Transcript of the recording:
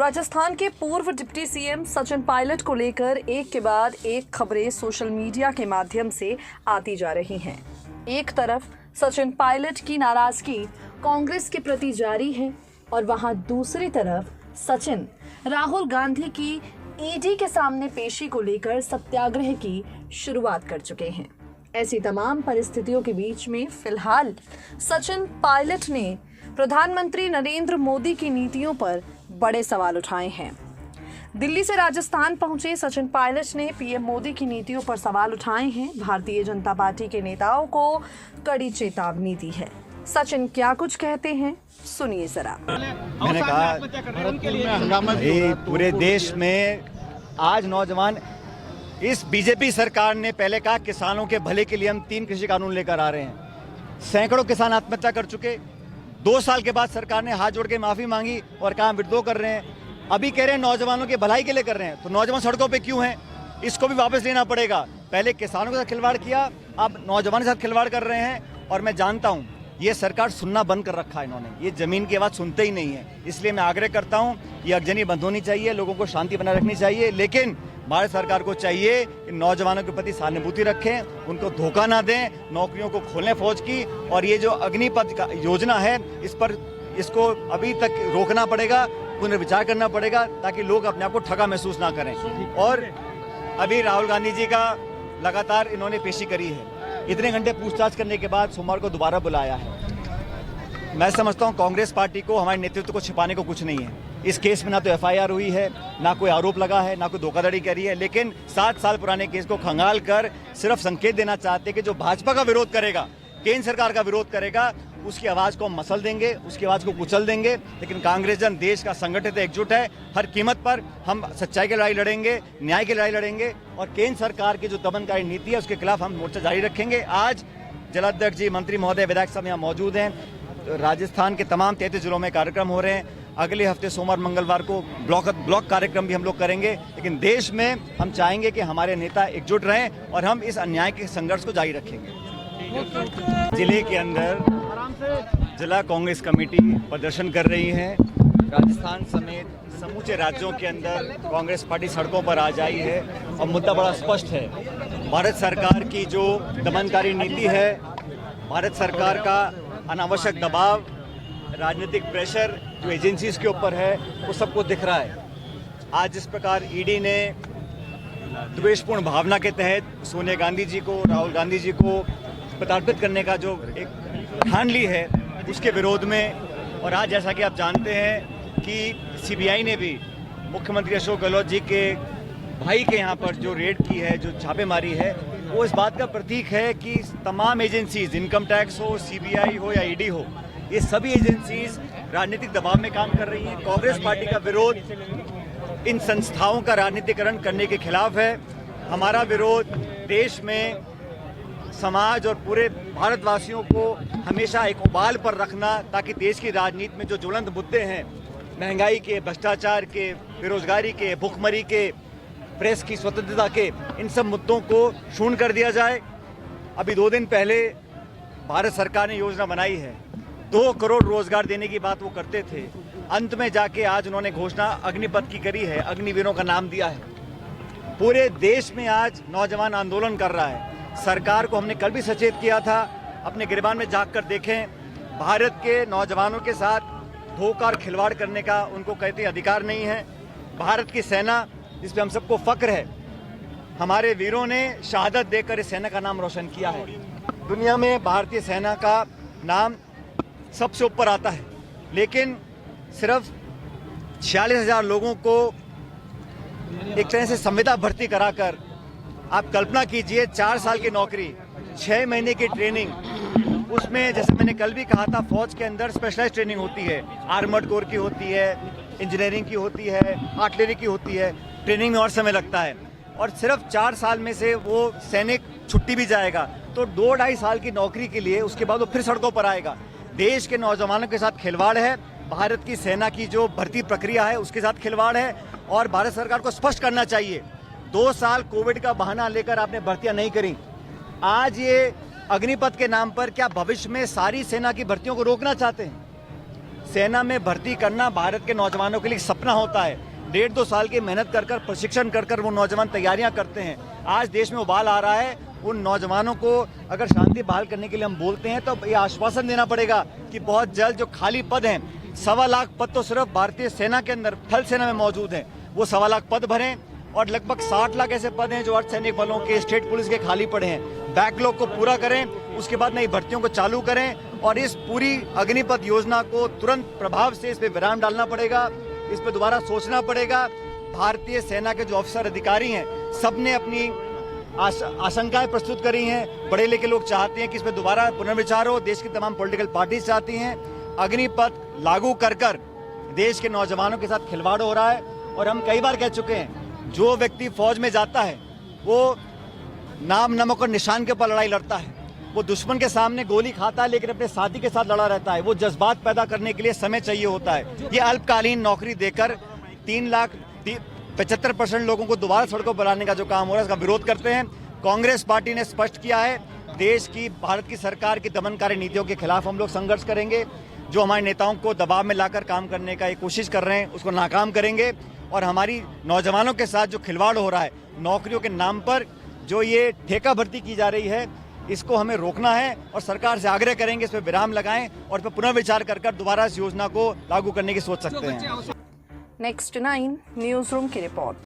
राजस्थान के पूर्व deputy CM Sachin Pilot को लेकर एक के बाद एक खबरें सोशल मीडिया के माध्यम से आती जा रही हैं। एक तरफ सचिन पायलट की नाराजगी कांग्रेस के प्रति जारी है और वहां दूसरी तरफ सचिन राहुल गांधी की ईडी के सामने पेशी को लेकर सत्याग्रह की शुरुआत कर चुके हैं। ऐसी तमाम परिस्थितियों के बीच में फिलहाल सचिन पायलट ने प्रधानमंत्री नरेंद्र मोदी की नीतियों पर बड़े सवाल उठाए हैं। दिल्ली से राजस्थान पहुंचे सचिन पायलट ने पीएम मोदी की नीतियों पर सवाल उठाए हैं। भारतीय जनता पार्टी के नेताओं को कड़ी चेतावनी दी है। सचिन क्या कुछ कहते हैं, सुनिए जरा। मैंने कहा पूरे देश में आज नौजवान, इस बीजेपी सरकार ने पहले कहा किसानों के भले के लिए हम 3 कृषि कानून लेकर आ रहे हैं। सैकड़ों किसान आत्महत्या कर चुके। 2 साल के बाद सरकार ने हाथ जोड़ के माफी मांगी और कहा विड्रॉ कर रहे हैं। अभी कह रहे हैं नौजवानों की भलाई के लिए कर रहे हैं, तो नौजवान सड़कों पे क्यों हैं? इसको भी वापस लेना पड़ेगा। पहले किसानों के साथ खिलवाड़ किया, अब नौजवानों के साथ खिलवाड़ कर रहे हैं। और मैं जानता हूं ये सरकार सुनना बंद कर रखा है इन्होंने, ये जमीन की आवाज सुनते ही नहीं है। इसलिए मैं आग्रह करता हूं ये अगजनी बंद होनी चाहिए, लोगों को शांति बनाए रखनी चाहिए। लेकिन भारत सरकार को चाहिए कि नौजवानों के प्रति सहानुभूति रखें, उनको धोखा ना दें, नौकरियों को खोलें फौज की। और ये जो अग्निपथ योजना है इसको अभी तक रोकना पड़ेगा, पुनर्विचार करना पड़ेगा, ताकि लोग अपने आप को ठगा महसूस ना करें। और अभी राहुल गांधी जी का लगातार इन्होंने पेशी करी है। इतने घंटे पूछताछ करने के बाद सोमवार को दोबारा बुलाया है। मैं समझता हूं कांग्रेस पार्टी को, हमारे नेतृत्व को छिपाने को कुछ नहीं है। इस केस में ना तो एफआईआर हुई है, ना कोई आरोप लगा है, ना कोई धोखाधड़ी करी है। लेकिन 7 साल पुराने केस को खंगाल कर सिर्फ संकेत देना चाहते कि जो भाजपा का विरोध करेगा, केंद्र सरकार का विरोध करेगा, उसकी आवाज को हम मसल देंगे, उसकी आवाज को कुचल देंगे। लेकिन कांग्रेस जन देश का संगठित एकजुट है। हर कीमत पर हम सच्चाई की लड़ाई लड़ेंगे, न्याय की लड़ाई लड़ेंगे और केंद्र सरकार की जो दमनकारी नीति है उसके खिलाफ हम मोर्चा जारी रखेंगे। आज जलाध्यक्ष जी, मंत्री महोदय, विधायक साहब यहाँ मौजूद हैं। राजस्थान के तमाम 33 जिलों में कार्यक्रम हो रहे हैं। अगले हफ्ते सोमवार मंगलवार को ब्लॉक कार्यक्रम भी हम लोग करेंगे। लेकिन देश में हम चाहेंगे कि हमारे नेता एकजुट रहें और हम इस अन्याय के संघर्ष को जारी रखेंगे। जिले के अंदर जिला कांग्रेस कमेटी प्रदर्शन कर रही है। राजस्थान समेत समूचे राज्यों के अंदर कांग्रेस पार्टी सड़कों पर आ जाई है और मुद्दा बड़ा स्पष्ट है। भारत सरकार की जो दमनकारी नीति है, भारत सरकार का अनावश्यक दबाव, राजनीतिक प्रेशर जो एजेंसीज के ऊपर है, वो सबको दिख रहा है। आज जिस प्रकार ईडी ने द्वेषपूर्ण भावना के तहत सोनिया गांधी जी को, राहुल गांधी जी को प्रताड़ित करने का जो एक ठान ली है, उसके विरोध में, और आज जैसा कि आप जानते हैं कि सीबीआई ने भी मुख्यमंत्री अशोक गहलोत जी के भाई के यहाँ पर जो रेड की है, जो छापेमारी है, वो इस बात का प्रतीक है कि तमाम एजेंसीज, इनकम टैक्स हो, सीबीआई हो या ईडी हो, ये सभी एजेंसीज राजनीतिक दबाव में काम कर रही हैं। कांग्रेस पार्टी का विरोध इन संस्थाओं का राजनीतिकरण करने के खिलाफ है। हमारा विरोध देश में समाज और पूरे भारतवासियों को हमेशा एक उबाल पर रखना, ताकि देश की राजनीति में जो ज्वलंत मुद्दे हैं, महंगाई के, भ्रष्टाचार के, बेरोजगारी के, भुखमरी के, प्रेस की स्वतंत्रता के, इन सब मुद्दों को शून्य कर दिया जाए। अभी 2 दिन पहले भारत सरकार ने योजना बनाई है, 2 करोड़ रोजगार देने की बात वो करते थे। अंत में जाके आज उन्होंने घोषणा अग्निपथ की करी है, अग्निवीरों का नाम दिया है। पूरे देश में आज नौजवान आंदोलन कर रहा है। सरकार को हमने कल भी सचेत किया था, अपने गिरबान में झांक कर देखें। भारत के नौजवानों के साथ धोखा और खिलवाड़ करने का उनको कहते अधिकार नहीं है। भारत की सेना, जिस पे हम सबको फक्र है, हमारे वीरों ने शहादत देकर इस सेना का नाम रोशन किया है। दुनिया में भारतीय सेना का नाम सबसे ऊपर आता है। लेकिन सिर्फ 46,000 लोगों को एक तरह से संविदा भर्ती कराकर, आप कल्पना कीजिए, 4 साल की नौकरी, 6 महीने की ट्रेनिंग, उसमें जैसे मैंने कल भी कहा था, फौज के अंदर स्पेशलाइज्ड ट्रेनिंग होती है, आर्मर्ड कोर की होती है, इंजीनियरिंग की होती है, आर्टिलरी की होती है। ट्रेनिंग में और समय लगता है और सिर्फ 4 साल में से वो सैनिक छुट्टी भी जाएगा तो 2-2.5 साल की नौकरी के लिए उसके बाद वो फिर सड़कों पर आएगा। देश के नौजवानों के साथ खिलवाड़ है, भारत की सेना की जो भर्ती प्रक्रिया है उसके साथ खिलवाड़ है। और भारत सरकार को स्पष्ट करना चाहिए, 2 साल कोविड का बहाना लेकर आपने भर्तियां नहीं करी। आज ये अग्निपथ के नाम पर क्या भविष्य में सारी सेना की भर्तियों को रोकना चाहते हैं? सेना में भर्ती करना भारत के नौजवानों के लिए सपना होता है। 1.5-2 साल की मेहनत कर प्रशिक्षण कर वो नौजवान तैयारियां करते हैं। आज देश में उबाल आ रहा है। उन नौजवानों को अगर शांति बहाल करने के लिए हम बोलते हैं तो ये आश्वासन देना पड़ेगा कि बहुत जल्द जो खाली पद हैं, 1.25 लाख पद तो सिर्फ भारतीय सेना के अंदर थल सेना में मौजूद हैं, वो 1.25 लाख पद भरें। और लगभग 60 लाख ऐसे पद हैं जो अर्धसैनिक बलों के, स्टेट पुलिस के खाली पड़े हैं। बैकलॉग को पूरा करें, उसके बाद नई भर्तियों को चालू करें और इस पूरी अग्निपथ योजना को तुरंत प्रभाव से इस पे विराम डालना पड़ेगा। इस पे दोबारा सोचना पड़ेगा। भारतीय सेना के जो अफसर अधिकारी हैं, सबने अपनी आशंकाएं प्रस्तुत करी हैं। बड़े लेके लोग चाहते हैं कि इस पे दोबारा पुनर्विचार हो। देश की तमाम पॉलिटिकल पार्टीज चाहती हैं। अग्निपथ लागू कर देश के नौजवानों के साथ खिलवाड़ हो रहा है। और हम कई बार कह चुके हैं, जो व्यक्ति फौज में जाता है वो नाम, नमक और निशान के ऊपर लड़ाई लड़ता है। वो दुश्मन के सामने गोली खाता है लेकिन अपने साथी के साथ लड़ा रहता है। वो जज्बात पैदा करने के लिए समय चाहिए होता है। ये अल्पकालीन नौकरी देकर 3,75% लोगों को दोबारा सड़कों पर लाने का जो काम हो रहा है, इसका विरोध करते हैं। कांग्रेस पार्टी ने स्पष्ट किया है, देश की, भारत की सरकार की दमनकारी नीतियों के खिलाफ हम लोग संघर्ष करेंगे। जो हमारे नेताओं को दबाव में लाकर काम करने का एक कोशिश कर रहे हैं, उसको नाकाम करेंगे। और हमारी नौजवानों के साथ जो खिलवाड़ हो रहा है, नौकरियों के नाम पर जो ये ठेका भर्ती की जा रही है, इसको हमें रोकना है और सरकार से आग्रह करेंगे इस पर विराम लगाएं और इस पर पुनर्विचार कर दोबारा इस योजना को लागू करने की सोच सकते हैं। नेक्स्ट 9 न्यूज रूम की रिपोर्ट।